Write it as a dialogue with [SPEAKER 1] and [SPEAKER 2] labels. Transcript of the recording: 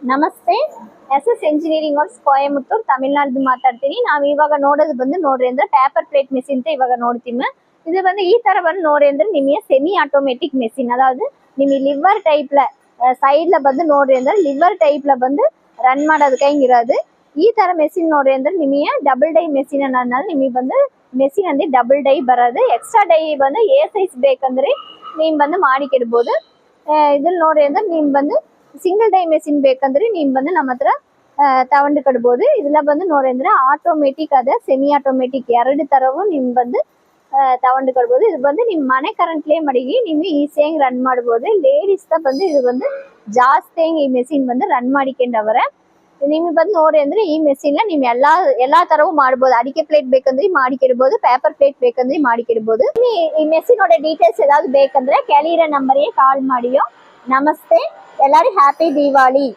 [SPEAKER 1] ನಮಸ್ತೆ. SS engineering works Coimbatore Tamil Nadu ಮಾತಾಡ್ತೀನಿ. ನಾವು ಇವಾಗ ನೋಡೋದು ಬಂದು ನೋಡ್ರಿ ಅಂದ್ರೆ ಪೇಪರ್ ಪ್ಲೇಟ್ ಮೆಷಿನ್ ಅಂತ ಇವಾಗ ನೋಡ್ತೀವಿ. ಇದು ಬಂದು ಈ ತರ ಬಂದು ನೋಡ್ರಿ ಅಂದ್ರೆ ನಿಮಗೆ ಸೆಮಿ ಆಟೋಮೇಟಿಕ್ மெஷின். அதாவது ನಿಮಗೆ ಲಿವರ್ ಟೈಪ್ல ಸೈಡ್ல ಬಂದು ನೋಡ್ರಿ ಅಂದ್ರೆ ಲಿವರ್ ಟೈಪ್ல ಬಂದು ರನ್ ಮಾಡೋದಕ್ಕೆ ಹಿಂಗಿರೋದು. ಈ ತರ ಮೆಷಿನ್ ನೋಡ್ರಿ ಅಂದ್ರೆ ನಿಮಗೆ ಡಬಲ್ ಡೈ ಮೆಷಿನ್ ಅನ್ನೋದ್ನಾல ನಿಮಗೆ ಬಂದು ಮೆಷಿನ್ ಅಂದ್ರೆ ಡಬಲ್ ಡೈ ಬರೋದು. ಎಕ್ಸ್ಟ್ರಾ ಡೈ ಬಂದು ಎ ಸೈಜ್ ಬೇಕಂದ್ರೆ ನೀವು ಬಂದು ಮಾಡಿಕಿಡಬಹುದು. ಇದನ್ನ ನೋಡ್ರಿ ಅಂದ್ರೆ ನೀವು ಬಂದು ಸಿಂಗಲ್ ಡೈ ಮೆಷಿನ್ ಬೇಕಂದ್ರೆ ನೀವು ಬಂದು ನಮ್ಮ ಹತ್ರ ತಗೊಂಡು ಕೊಡ್ಬೋದು. ಇದೆಲ್ಲ ಬಂದು ನೋಡಿ ಅಂದ್ರೆ ಆಟೋಮೇಟಿಕ್ ಅದ ಸೆಮಿ ಆಟೋಮೇಟಿಕ್ ಎರಡು ತರವು ನಿಮ್ ಬಂದು ತಗೊಂಡು ಕೊಡ್ಬೋದು. ಇದು ಬಂದು ನಿಮ್ ಮನೆ ಕರೆಂಟ್ಲೇ ಮಡಿಗಿ ನೀವು ಈಸಿಯಾಗಿ ರನ್ ಮಾಡ್ಬೋದು. ಲೇಡೀಸ್ ಬಂದು ಇದು ಬಂದು ಜಾಸ್ತಿ ಈ ಮೆಷಿನ್ ಬಂದು ರನ್ ಮಾಡಿಕೊಂಡವರ ನಿಮಗೆ ಬಂದು ನೋಡಿ ಅಂದ್ರೆ ಈ ಮೆಷಿನ್ ನೀವು ಎಲ್ಲಾ ತರವು ಮಾಡ್ಬೋದು. ಅಡಿಕೆ ಪ್ಲೇಟ್ ಬೇಕಂದ್ರೆ ಮಾಡಿಕಿಡ್ಬೋದು, ಪೇಪರ್ ಪ್ಲೇಟ್ ಬೇಕಂದ್ರೆ ಮಾಡಿಕಿಡ್ಬೋದು. ಈ ಮೆಷಿನ್ ಡೀಟೇಲ್ಸ್ ಏನಾದ್ರು ಬೇಕಂದ್ರೆ ಕೆಳಗಿರೋ ನಂಬರ್ಗೆ ಕಾಲ್ ಮಾಡಿಯೋ. ನಮಸ್ತೆ, ಎಲ್ಲರಿಗೂ ಹ್ಯಾಪಿ ದೀಪಾವಳಿ.